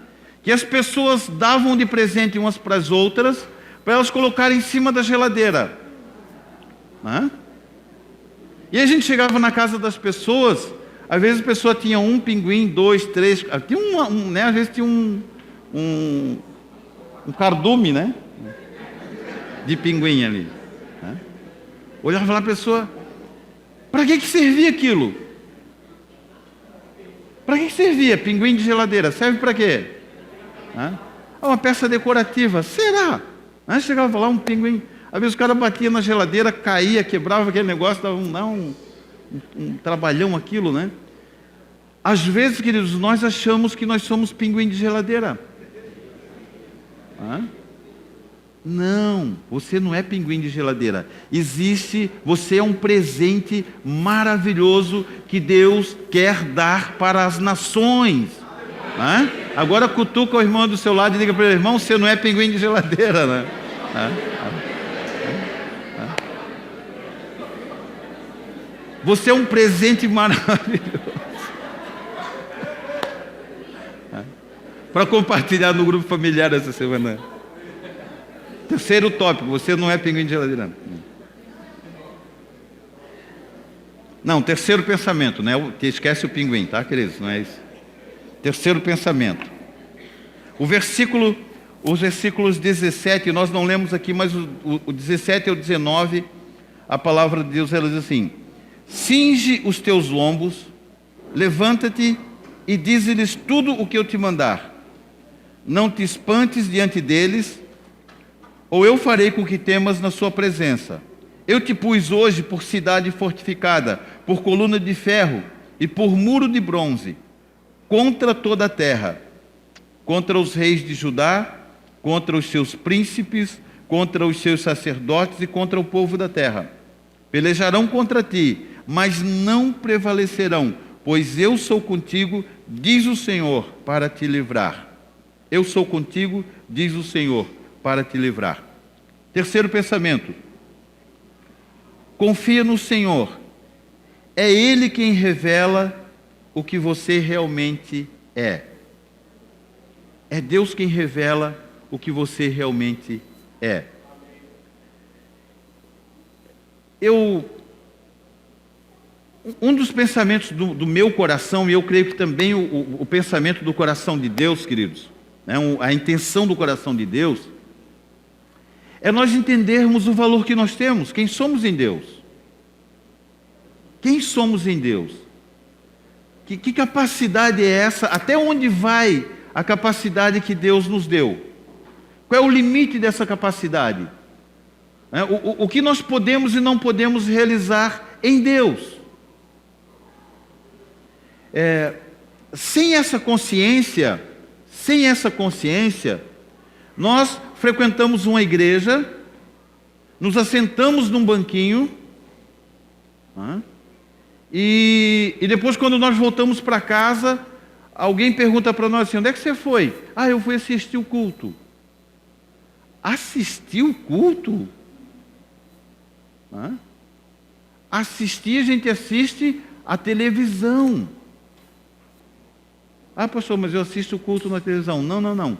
Que as pessoas davam de presente umas para as outras, para elas colocarem em cima da geladeira. Né? E a gente chegava na casa das pessoas, às vezes a pessoa tinha um pinguim, 2, 3, tinha né? Às vezes tinha um cardume, né? De pinguim ali. Né? Olhava lá a pessoa, para que servia aquilo? Para que servia pinguim de geladeira? Serve para quê? Uma peça decorativa. Será? Aí chegava lá um pinguim, às vezes o cara batia na geladeira, caía, quebrava aquele negócio, dava um trabalhão aquilo, né? Às vezes, queridos, nós achamos que nós somos pinguim de geladeira. Não, você não é pinguim de geladeira. Você é um presente maravilhoso que Deus quer dar para as nações. Agora cutuca o irmão do seu lado e diga para ele, irmão, você não é pinguim de geladeira, né? Você é um presente maravilhoso. Para compartilhar no grupo familiar essa semana. Terceiro tópico, você não é pinguim de geladeira. Não, terceiro pensamento, né? Esquece o pinguim, tá, queridos? Não é isso. Terceiro pensamento. Os versículos 17, nós não lemos aqui, mas o 17 ao 19, a palavra de Deus, ela diz assim: cinge os teus lombos, levanta-te e dize-lhes tudo o que eu te mandar. Não te espantes diante deles, ou eu farei com que temas na sua presença. Eu te pus hoje por cidade fortificada, por coluna de ferro e por muro de bronze, contra toda a terra, contra os reis de Judá, contra os seus príncipes, contra os seus sacerdotes e contra o povo da terra. Pelejarão contra ti, mas não prevalecerão, pois eu sou contigo, diz o Senhor, para te livrar. Eu sou contigo, diz o Senhor, para te livrar. Terceiro pensamento: confia no Senhor. É Ele quem revela o que você realmente é. É Deus quem revela o que você realmente é. Um dos pensamentos do meu coração, e eu creio que também o pensamento do coração de Deus, queridos, né, a intenção do coração de Deus, é nós entendermos o valor que nós temos, quem somos em Deus. Quem somos em Deus? Que capacidade é essa? Até onde vai a capacidade que Deus nos deu? Qual é o limite dessa capacidade? O que nós podemos e não podemos realizar em Deus? Sem essa consciência, nós frequentamos uma igreja, nos assentamos num banquinho, e depois, quando nós voltamos para casa, alguém pergunta para nós assim: onde é que você foi? Eu fui assistir o culto. Assistir o culto? Assistir, a gente assiste a televisão. Pastor, mas eu assisto o culto na televisão. Não.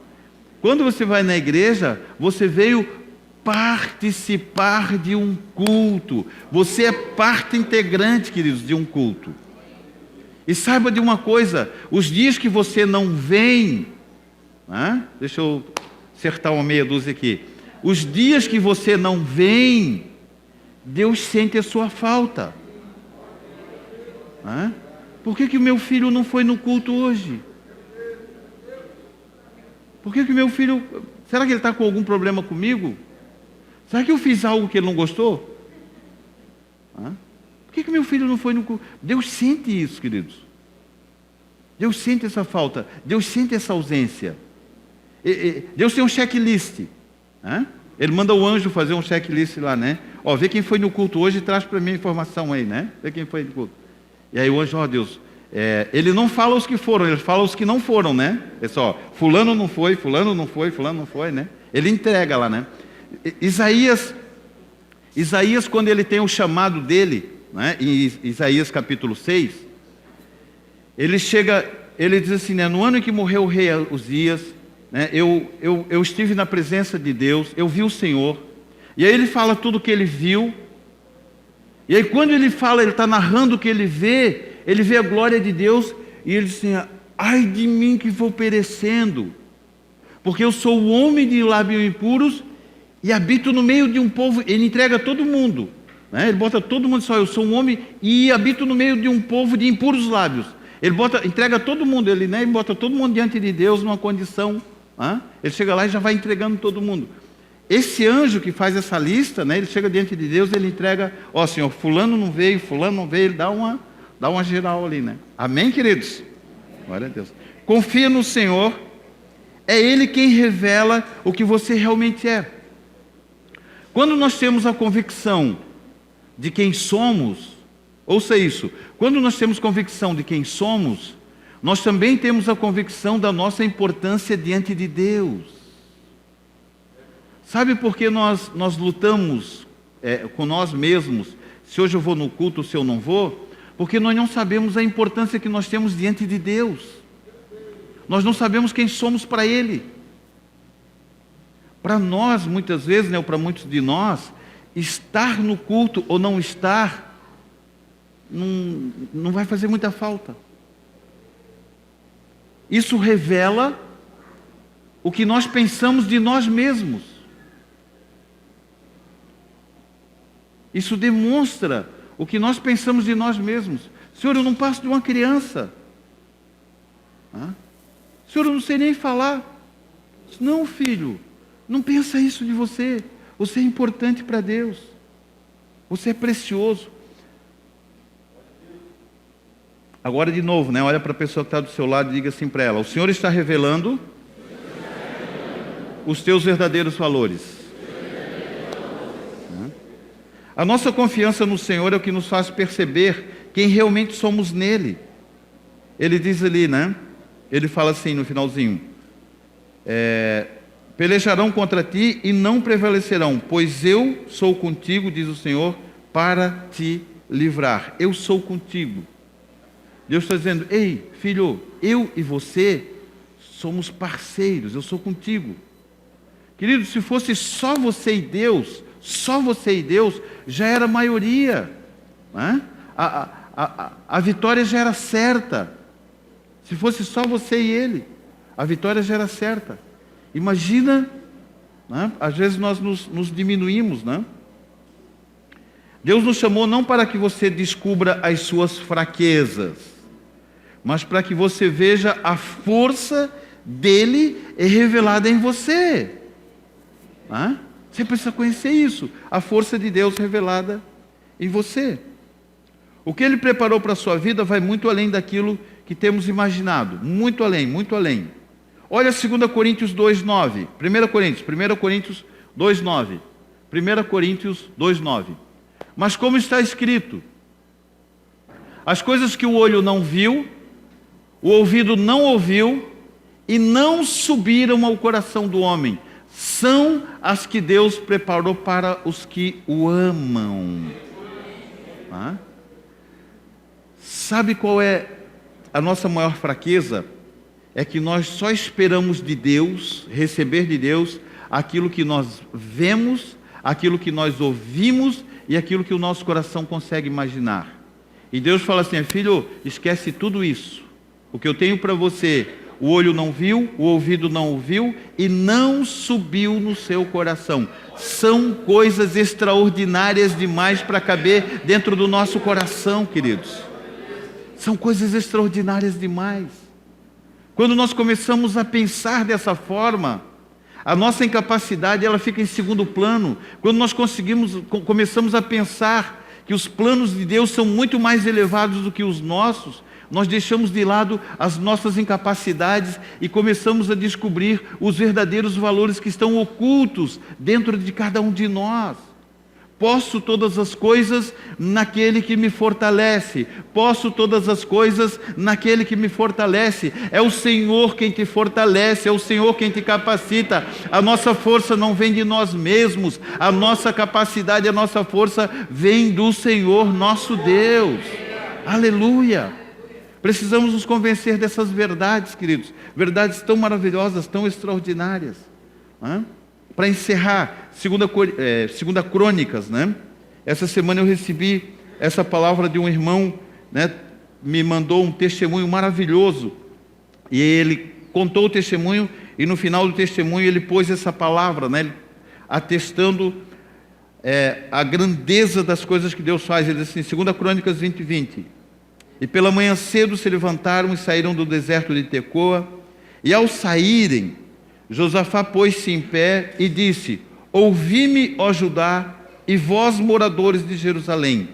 Quando você vai na igreja, você veio participar de um culto. Você é parte integrante, queridos, de um culto. E saiba de uma coisa: os dias que você não vem, deixa eu acertar uma meia dúzia aqui. Os dias que você não vem, Deus sente a sua falta. Por que o meu filho não foi no culto hoje? Por que o meu filho... Será que ele está com algum problema comigo? Será que eu fiz algo que ele não gostou? Por que o meu filho não foi no culto? Deus sente isso, queridos. Deus sente essa falta. Deus sente essa ausência. Deus tem um checklist. Ele manda o anjo fazer um checklist lá, né? Vê quem foi no culto hoje e traz para mim a informação aí, né? Vê quem foi no culto. E aí o anjo, Deus... ele não fala os que foram, ele fala os que não foram, né? Pessoal, fulano não foi, né? Ele entrega lá, né? Isaías, quando ele tem o chamado dele, né? Em Isaías capítulo 6, ele diz assim, né? No ano em que morreu o rei Uzias, né? Eu estive na presença de Deus, eu vi o Senhor. E aí ele fala tudo o que ele viu. E aí quando ele fala, ele está narrando o que ele vê a glória de Deus, e ele diz assim: ai de mim que vou perecendo, porque eu sou o homem de lábios impuros, e habito no meio de um povo. Ele entrega todo mundo, né? Ele bota todo mundo só: eu sou um homem e habito no meio de um povo de impuros lábios. Ele entrega todo mundo, ele bota todo mundo diante de Deus numa condição, ele chega lá e já vai entregando todo mundo. Esse anjo que faz essa lista, né? Ele chega diante de Deus, ele entrega: Senhor, fulano não veio, ele dá uma geral ali, né? Amém, queridos? Glória a Deus. Confia no Senhor, é Ele quem revela o que você realmente é. Quando nós temos a convicção de quem somos, ouça isso, quando nós temos convicção de quem somos, nós também temos a convicção da nossa importância diante de Deus. Sabe por que nós lutamos com nós mesmos, se hoje eu vou no culto, se eu não vou? Porque nós não sabemos a importância que nós temos diante de Deus. Nós não sabemos quem somos para Ele. Para nós, muitas vezes, ou para muitos de nós, estar no culto ou não estar, não vai fazer muita falta. Isso revela o que nós pensamos de nós mesmos. Isso demonstra o que nós pensamos de nós mesmos. Senhor, eu não passo de uma criança. Senhor, eu não sei nem falar. Não, filho, não pensa isso de você. Você é importante para Deus. Você é precioso. Agora de novo, né? Olha para a pessoa que está do seu lado e diga assim para ela: o Senhor está revelando os teus verdadeiros valores. A nossa confiança no Senhor é o que nos faz perceber quem realmente somos nele. Ele diz ali, né? Ele fala assim no finalzinho: Pelejarão contra ti e não prevalecerão, pois eu sou contigo, diz o Senhor, para te livrar. Eu sou contigo. Deus está dizendo: ei, filho, eu e você somos parceiros, eu sou contigo. Querido, se fosse só você e Deus, já era maioria, né? A vitória já era certa. Se fosse só você e Ele, a vitória já era certa. Imagina, né? Às vezes nós nos diminuímos, né? Deus nos chamou não para que você descubra as suas fraquezas, mas para que você veja a força dele revelada em você. Né? Você precisa conhecer isso, a força de Deus revelada em você. O que Ele preparou para a sua vida vai muito além daquilo que temos imaginado, muito além, muito além. Olha 2 Coríntios 2,9, 1 Coríntios 2,9, 1 Coríntios 2,9. Mas como está escrito, as coisas que o olho não viu, o ouvido não ouviu e não subiram ao coração do homem, são as que Deus preparou para os que o amam. Ah? Sabe qual é a nossa maior fraqueza? É que nós só esperamos de Deus, receber de Deus, aquilo que nós vemos, aquilo que nós ouvimos e aquilo que o nosso coração consegue imaginar. E Deus fala assim: filho, esquece tudo isso. O que eu tenho para você, o olho não viu, o ouvido não ouviu e não subiu no seu coração. São coisas extraordinárias demais para caber dentro do nosso coração, queridos. São coisas extraordinárias demais. Quando nós começamos a pensar dessa forma, a nossa incapacidade ela fica em segundo plano. Quando nós começamos a pensar que os planos de Deus são muito mais elevados do que os nossos, nós deixamos de lado as nossas incapacidades e começamos a descobrir os verdadeiros valores que estão ocultos dentro de cada um de nós. Posso todas as coisas naquele que me fortalece. Posso todas as coisas naquele que me fortalece. É o Senhor quem te fortalece, é o Senhor quem te capacita. A nossa força não vem de nós mesmos. A nossa capacidade, a nossa força vem do Senhor nosso Deus. Aleluia! Precisamos nos convencer dessas verdades, queridos. Verdades tão maravilhosas, tão extraordinárias. Para encerrar, 2 Crônicas, né? Essa semana eu recebi essa palavra de um irmão, né? Me mandou um testemunho maravilhoso. E ele contou o testemunho e no final do testemunho ele pôs essa palavra, né? Atestando a grandeza das coisas que Deus faz. Ele diz assim, 2 Crônicas 20:20. E pela manhã cedo se levantaram e saíram do deserto de Tecoa. E ao saírem, Josafá pôs-se em pé e disse: ouvi-me, ó Judá, e vós, moradores de Jerusalém,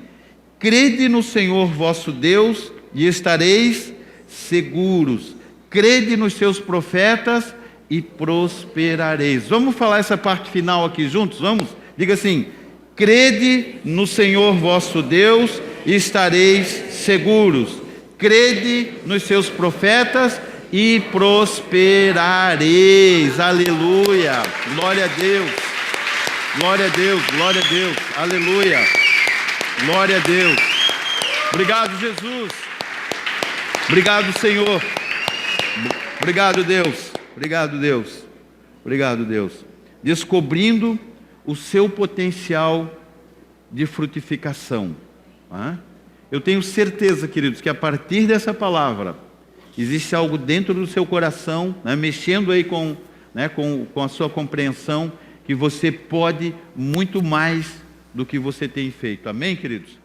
crede no Senhor vosso Deus e estareis seguros. Crede nos seus profetas e prosperareis. Vamos falar essa parte final aqui juntos? Vamos? Diga assim: crede no Senhor vosso Deus e estareis seguros. Crede nos seus profetas e prosperareis. Aleluia, glória a Deus, glória a Deus, glória a Deus, aleluia, glória a Deus. Obrigado, Jesus, obrigado, Senhor, obrigado, Deus, obrigado, Deus, obrigado, Deus. Descobrindo o seu potencial de frutificação. Eu tenho certeza, queridos, que a partir dessa palavra existe algo dentro do seu coração, né, mexendo aí com a sua compreensão, que você pode muito mais do que você tem feito. Amém, queridos?